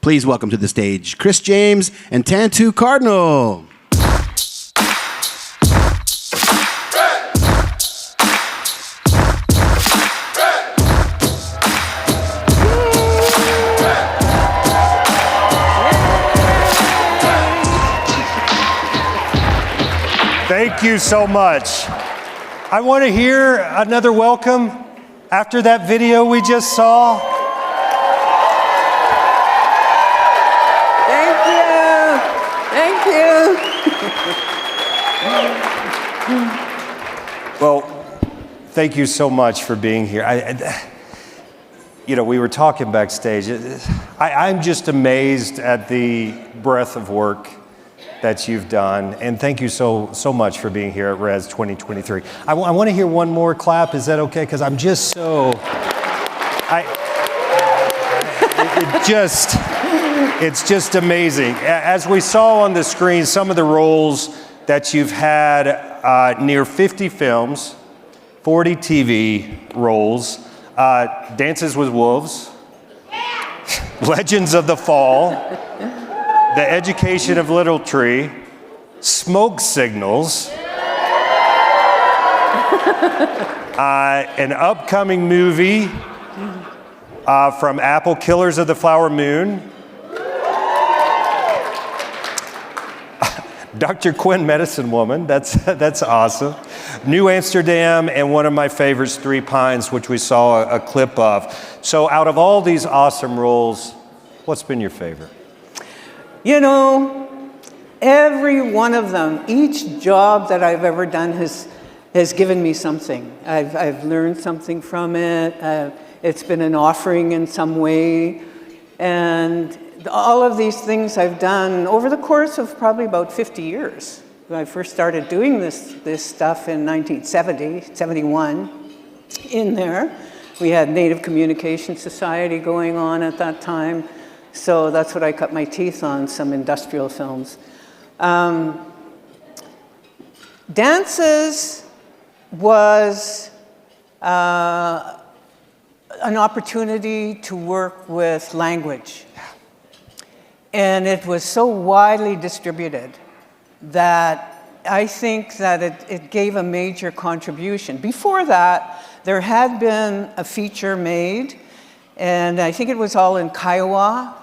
Please welcome to the stage Chris James and Tantoo Cardinal. Thank you so much. I want to hear another welcome after that video we just saw. Thank you. Well, thank you so much for being here. We were talking backstage. I'm just amazed at the breadth of work that you've done, and thank you so much for being here at Res 2023. I want to hear one more clap. Is that okay? Because I'm just so, it's just amazing. As we saw on the screen, some of the roles that you've had, near 50 films, 40 TV roles, Dances with Wolves, Legends of the Fall, The Education of Little Tree, Smoke Signals, an upcoming movie from Apple, Killers of the Flower Moon, Dr. Quinn, Medicine Woman, that's awesome, New Amsterdam, and one of my favorites, Three Pines, which we saw a clip of. So out of all these awesome roles, what's been your favorite? You know, every one of them, each job that I've ever done has given me something. I've learned something from it. It's been an offering in some way. And all of these things I've done over the course of probably about 50 years. When I first started doing this stuff in 1970, 71, in there. We had Native Communication Society going on at that time. So that's what I cut my teeth on, some industrial films. Dances was an opportunity to work with language. And it was so widely distributed that I think that it gave a major contribution. Before that, there had been a feature made, and I think it was all in Kiowa,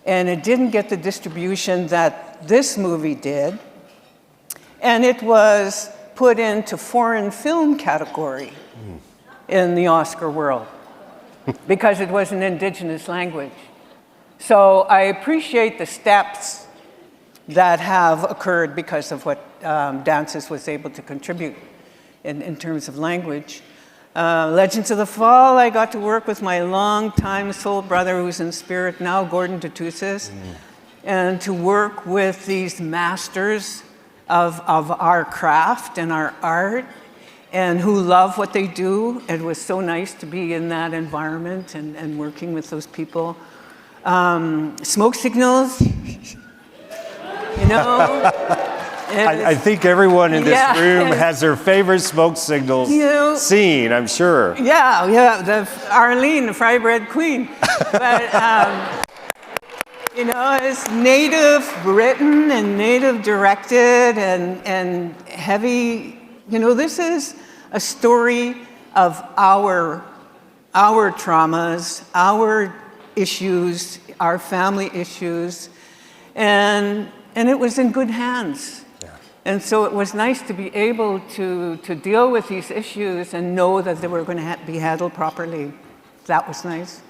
and it didn't get the distribution that this movie did. And it was put into foreign film category in the Oscar world because it was an indigenous language. So I appreciate the steps that have occurred because of what Dances was able to contribute in terms of language. Legends of the Fall, I got to work with my longtime soul brother who's in spirit now, Gordon Tatusis, and to work with these masters of our craft and our art, and who love what they do. It was so nice to be in that environment and working with those people. Smoke Signals, you know. I think everyone in this room has their favorite Smoke Signals scene, I'm sure. Yeah, the Arlene, the fry bread queen. But, it's native written and native directed and heavy. This is a story of our traumas, our issues, our family issues, and it was in good hands. And so it was nice to be able to deal with these issues and know that they were going to be handled properly. That was nice.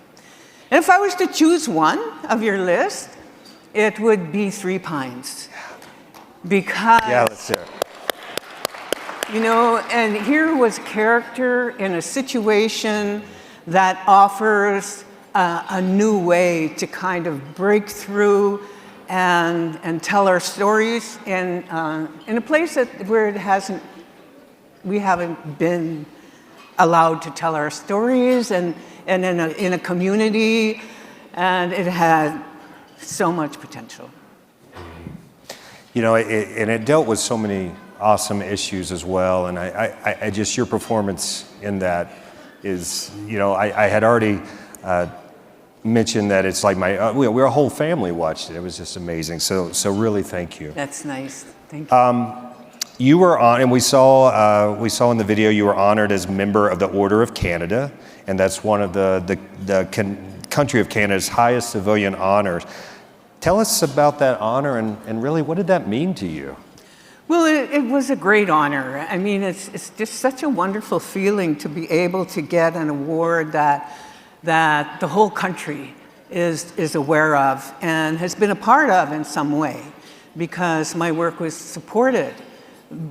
And if I was to choose one of your list, it would be Three Pines. Because, let's hear it. And here was character in a situation that offers a new way to kind of break through and tell our stories in a place where we haven't been allowed to tell our stories, and in a community, and it had so much potential. And it dealt with so many awesome issues as well, and I just, your performance in that is, I had already mention that it's like we're a whole family watched it. It was just amazing. So really, thank you. That's nice. Thank you. You were on, and we saw in the video you were honored as member of the Order of Canada, and that's one of the country of Canada's highest civilian honors. Tell us about that honor, and really, what did that mean to you? Well, it was a great honor. I mean, it's just such a wonderful feeling to be able to get an award that the whole country is aware of and has been a part of in some way, because my work was supported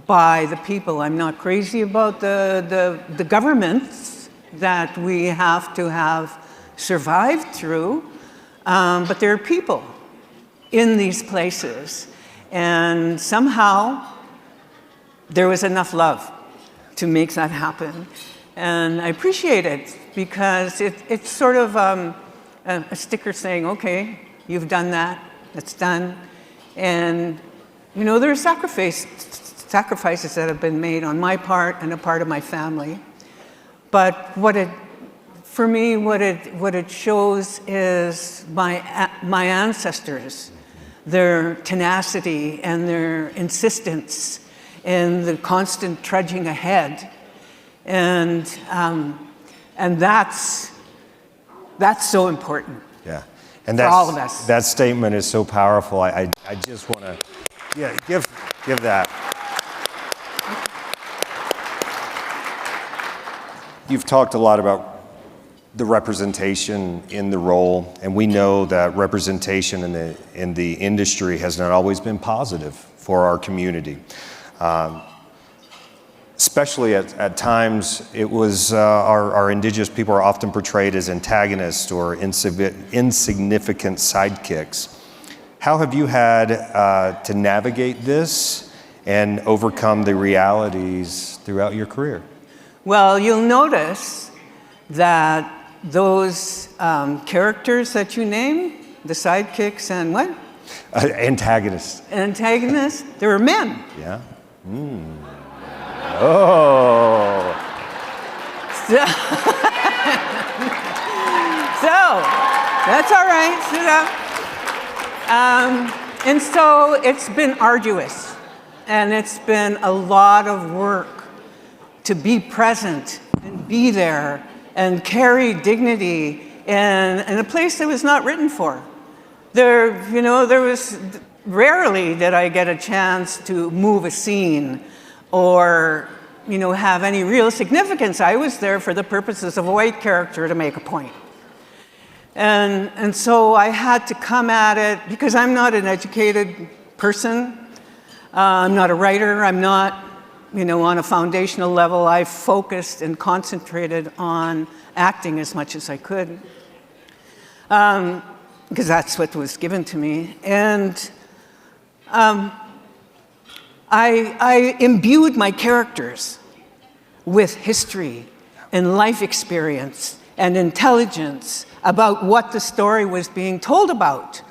by the people. I'm not crazy about the governments that we have to have survived through, but there are people in these places, and somehow there was enough love to make that happen. And I appreciate it, because it's sort of a sticker saying, okay, you've done that, it's done. And you know, there are sacrifices that have been made on my part and a part of my family. But for me, what it shows is my ancestors, their tenacity and their insistence and the constant trudging ahead. And that's so important. Yeah, and for all of us. That statement is so powerful. I just want to, give that. You've talked a lot about the representation in the role, and we know that representation in the industry has not always been positive for our community. Especially at times, it was our indigenous people are often portrayed as antagonists or insignificant sidekicks. How have you had to navigate this and overcome the realities throughout your career? Well, you'll notice that those characters that you name, the sidekicks and what? Antagonists. Antagonists, they were men. Yeah. Oh. So that's all right. Sit up. And so it's been arduous, and it's been a lot of work to be present and be there and carry dignity in a place that was not written for. There was rarely did I get a chance to move a scene or, have any real significance. I was there for the purposes of a white character to make a point. And so I had to come at it, because I'm not an educated person. I'm not a writer. I'm not, on a foundational level. I focused and concentrated on acting as much as I could, because that's what was given to me. And I imbued my characters with history and life experience and intelligence about what the story was being told about.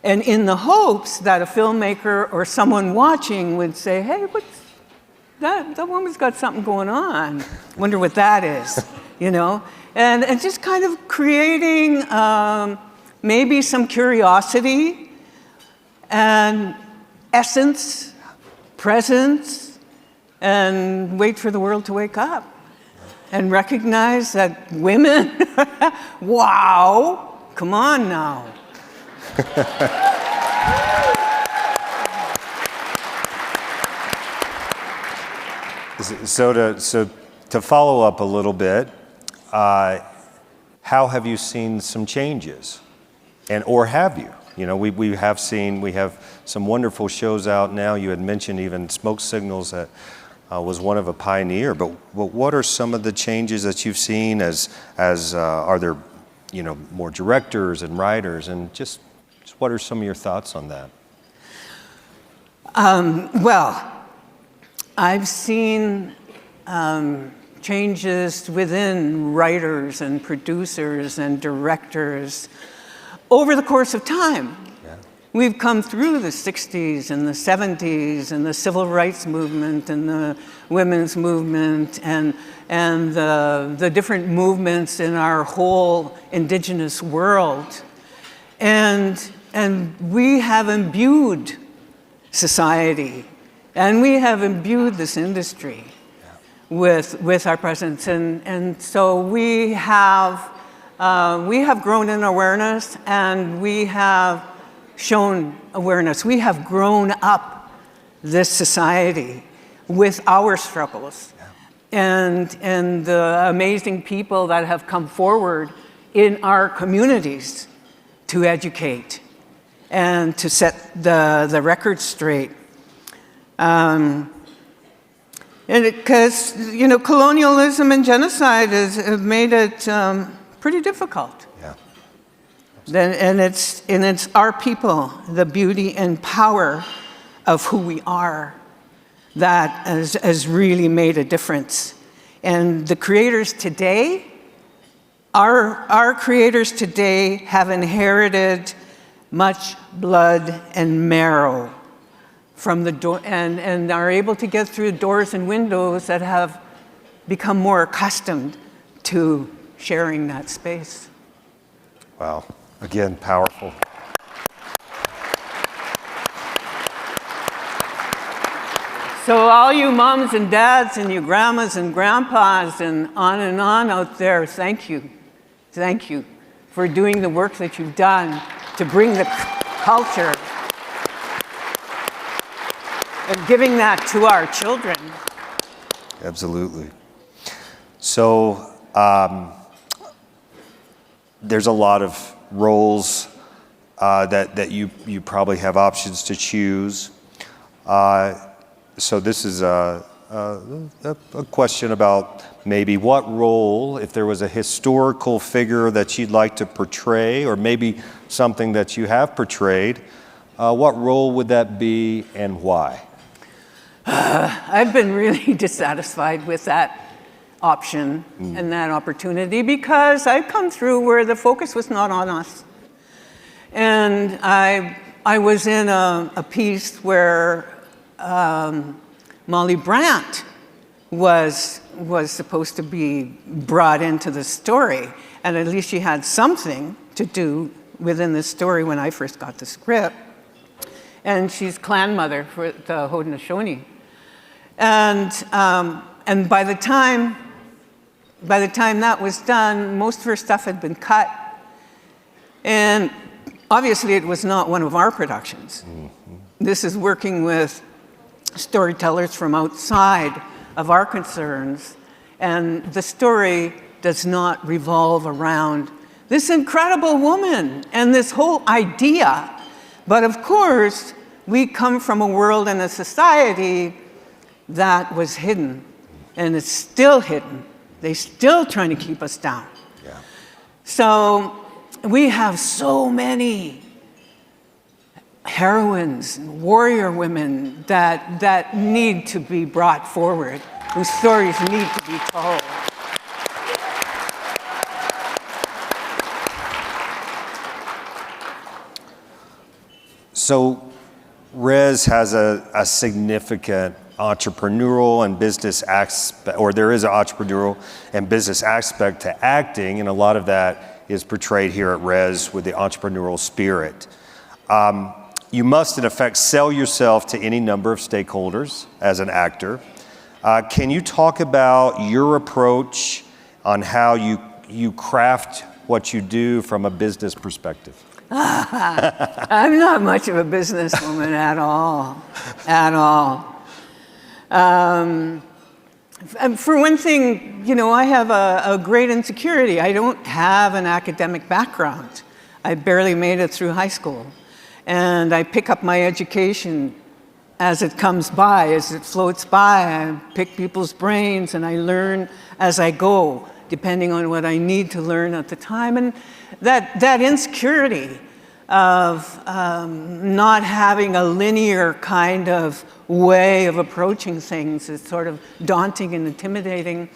And in the hopes that a filmmaker or someone watching would say, hey, what's that woman's got something going on. Wonder what that is, And just kind of creating maybe some curiosity and essence, presence, and wait for the world to wake up and recognize that women, wow, come on now. So to follow up a little bit, how have you seen some changes, or have you? We have some wonderful shows out now. You had mentioned even Smoke Signals that was one of a pioneer. But what are some of the changes that you've seen? Are there more directors and writers, and just what are some of your thoughts on that? Well, I've seen changes within writers and producers and directors over the course of time. We've come through the 60s and the 70s and the civil rights movement and the women's movement and the different movements in our whole indigenous world. And we have imbued society, and we have imbued this industry with our presence. And so we have grown in awareness, and we have shown awareness. We have grown up this society with our struggles and the amazing people that have come forward in our communities to educate and to set the record straight. And because, colonialism and genocide have made it pretty difficult. And it's our people, the beauty and power of who we are, that has really made a difference. And the creators today, our creators today have inherited much blood and marrow from the door, and are able to get through doors and windows that have become more accustomed to sharing that space. Wow. Again, powerful. So all you moms and dads and you grandmas and grandpas and on out there, thank you. Thank you for doing the work that you've done to bring the culture and giving that to our children. Absolutely. So there's a lot of roles that you probably have options to choose. So this is a question about maybe what role, if there was a historical figure that you'd like to portray, or maybe something that you have portrayed, what role would that be and why? I've been really dissatisfied with that option and that opportunity, because I've come through where the focus was not on us. And I was in a piece where Molly Brandt was supposed to be brought into the story, and at least she had something to do within the story when I first got the script. And she's clan mother for the Haudenosaunee. And by the time that was done, most of her stuff had been cut. And obviously it was not one of our productions. Mm-hmm. This is working with storytellers from outside of our concerns. And the story does not revolve around this incredible woman and this whole idea. But of course, we come from a world and a society that was hidden, and it's still hidden. They're still trying to keep us down. Yeah. So we have so many heroines, warrior women that need to be brought forward, whose stories need to be told. So Res has a significant entrepreneurial and business aspect, or there is an entrepreneurial and business aspect to acting, and a lot of that is portrayed here at Res with the entrepreneurial spirit. You must, in effect, sell yourself to any number of stakeholders as an actor. Can you talk about your approach on how you craft what you do from a business perspective? I'm not much of a businesswoman at all, at all. For one thing, I have a great insecurity. I don't have an academic background. I barely made it through high school. And I pick up my education as it comes by, as it floats by. I pick people's brains and I learn as I go, depending on what I need to learn at the time. And that insecurity of not having a linear kind of way of approaching things is sort of daunting and intimidating.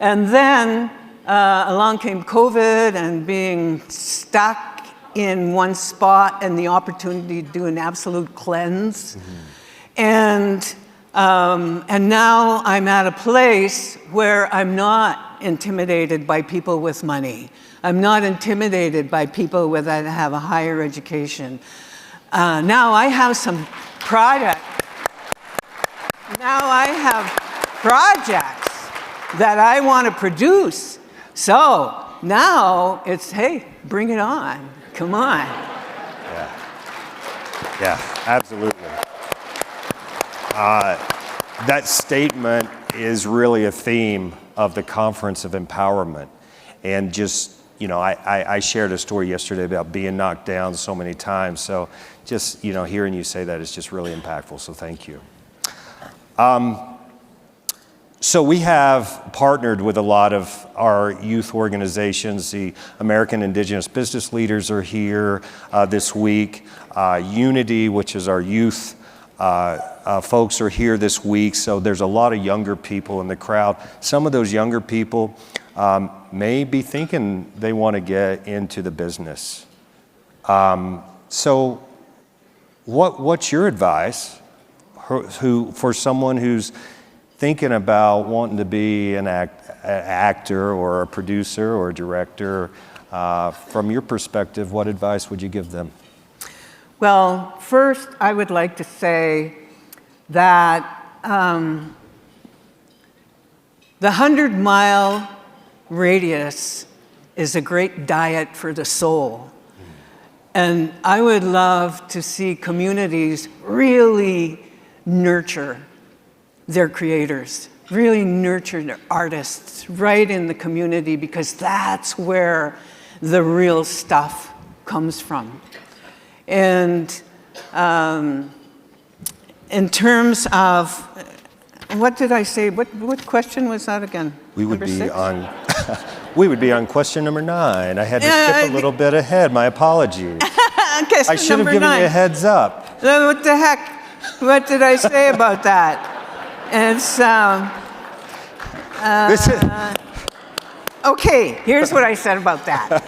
And then along came COVID, and being stuck in one spot and the opportunity to do an absolute cleanse. And now I'm at a place where I'm not intimidated by people with money. I'm not intimidated by people that have a higher education. Now I have some projects that I want to produce. So now it's, hey, bring it on. Come on. Yeah, absolutely. That statement is really a theme of the Conference of Empowerment. And just, I shared a story yesterday about being knocked down so many times. So just, hearing you say that is just really impactful. So thank you. So we have partnered with a lot of our youth organizations. The American Indigenous Business Leaders are here this week. Unity, which is our youth folks, are here this week. So there's a lot of younger people in the crowd. Some of those younger people may be thinking they want to get into the business. So what's your advice for someone who's thinking about wanting to be an actor or a producer or a director? From your perspective, what advice would you give them? Well, first, I would like to say that the 100-mile radius is a great diet for the soul. And I would love to see communities really nurture their creators, really nurture their artists right in the community, because that's where the real stuff comes from. And in terms of, what did I say? What question was that again? We would be on question number 9. I had to skip a little bit ahead. My apologies. I should have given you a heads up. What the heck? What did I say about that? It's okay. Here's what I said about that.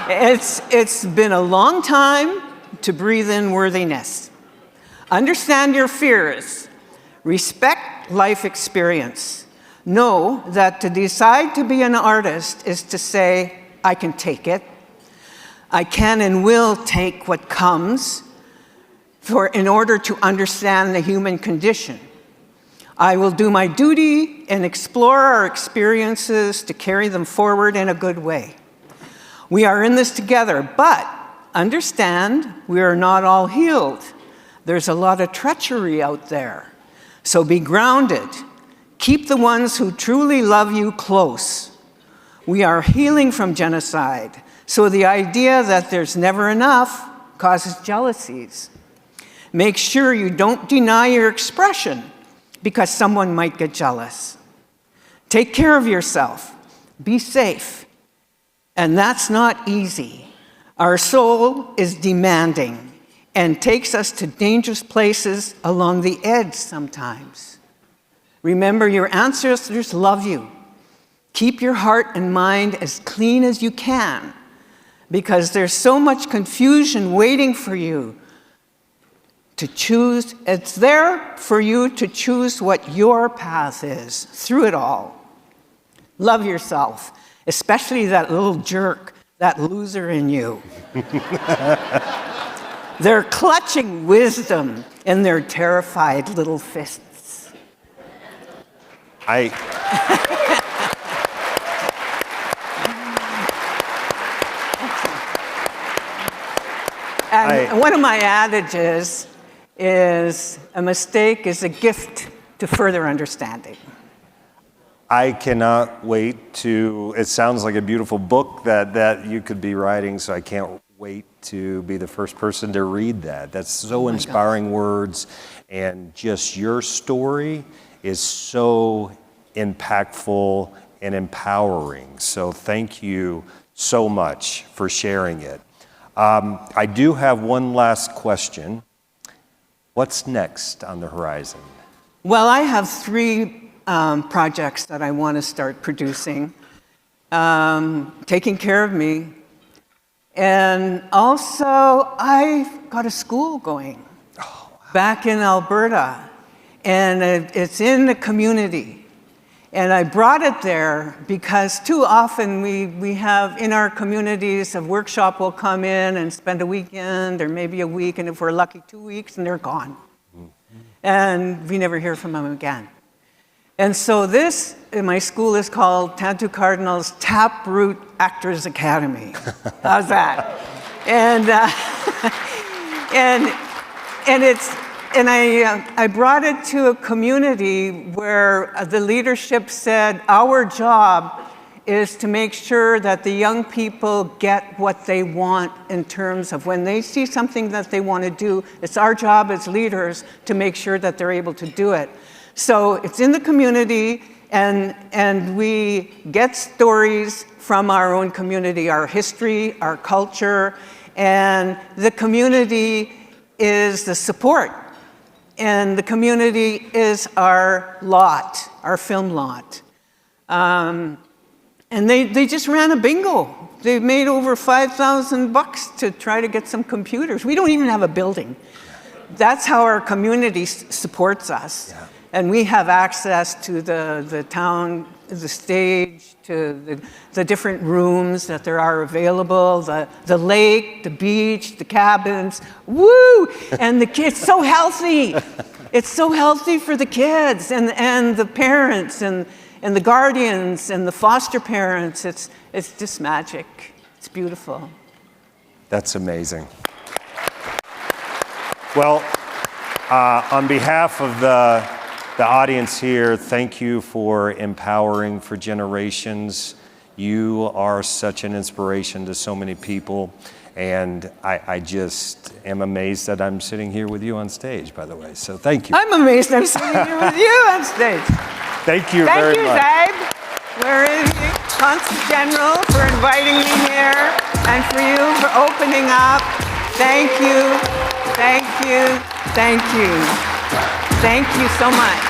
It's been a long time to breathe in worthiness. Understand your fears. Respect life experience. Know that to decide to be an artist is to say, I can take it. I can and will take what comes in order to understand the human condition. I will do my duty and explore our experiences to carry them forward in a good way. We are in this together, but understand we are not all healed. There's a lot of treachery out there. So be grounded. Keep the ones who truly love you close. We are healing from genocide, so the idea that there's never enough causes jealousies. Make sure you don't deny your expression, because someone might get jealous. Take care of yourself. Be safe. And that's not easy. Our soul is demanding and takes us to dangerous places along the edge sometimes. Remember, your ancestors love you. Keep your heart and mind as clean as you can, because there's so much confusion waiting for you to choose. It's there for you to choose what your path is through it all. Love yourself, especially that little jerk, that loser in you. They're clutching wisdom in their terrified little fists. And one of my adages is a mistake is a gift to further understanding. I cannot wait to, it sounds like a beautiful book that you could be writing, so I can't wait to be the first person to read that. That's so inspiring words, and just your story is so impactful and empowering. So thank you so much for sharing it. I do have one last question. What's next on the horizon? Well, I have 3 projects that I want to start producing. Taking Care of Me And also, I've got a school going back in Alberta, and it's in the community. And I brought it there because too often we have in our communities, a workshop will come in and spend a weekend or maybe a week, and if we're lucky, 2 weeks, and they're gone. And we never hear from them again. And so this, in my school, is called Tantoo Cardinal's Taproot Actors Academy. How's that? And I brought it to a community where the leadership said, our job is to make sure that the young people get what they want in terms of when they see something that they want to do, it's our job as leaders to make sure that they're able to do it. So it's in the community, and we get stories from our own community, our history, our culture, and the community is the support. And the community is our lot, our film lot. And they just ran a bingo. They made over $5,000 to try to get some computers. We don't even have a building. That's how our community supports us. Yeah. And we have access to the town, the stage, to the different rooms that there are available, the lake, the beach, the cabins. Woo! And the kids, so healthy. It's so healthy for the kids and the parents and the guardians and the foster parents. It's just magic. It's beautiful. That's amazing. Well, on behalf of the audience here, thank you for empowering for generations. You are such an inspiration to so many people. And I just am amazed that I'm sitting here with you on stage, by the way. So thank you. I'm amazed I'm sitting here with you on stage. Thank you very much. Thank you, Zabe. Where is he? Consul General, for inviting me here, and for you for opening up. Thank you. Thank you. Thank you. Thank you so much.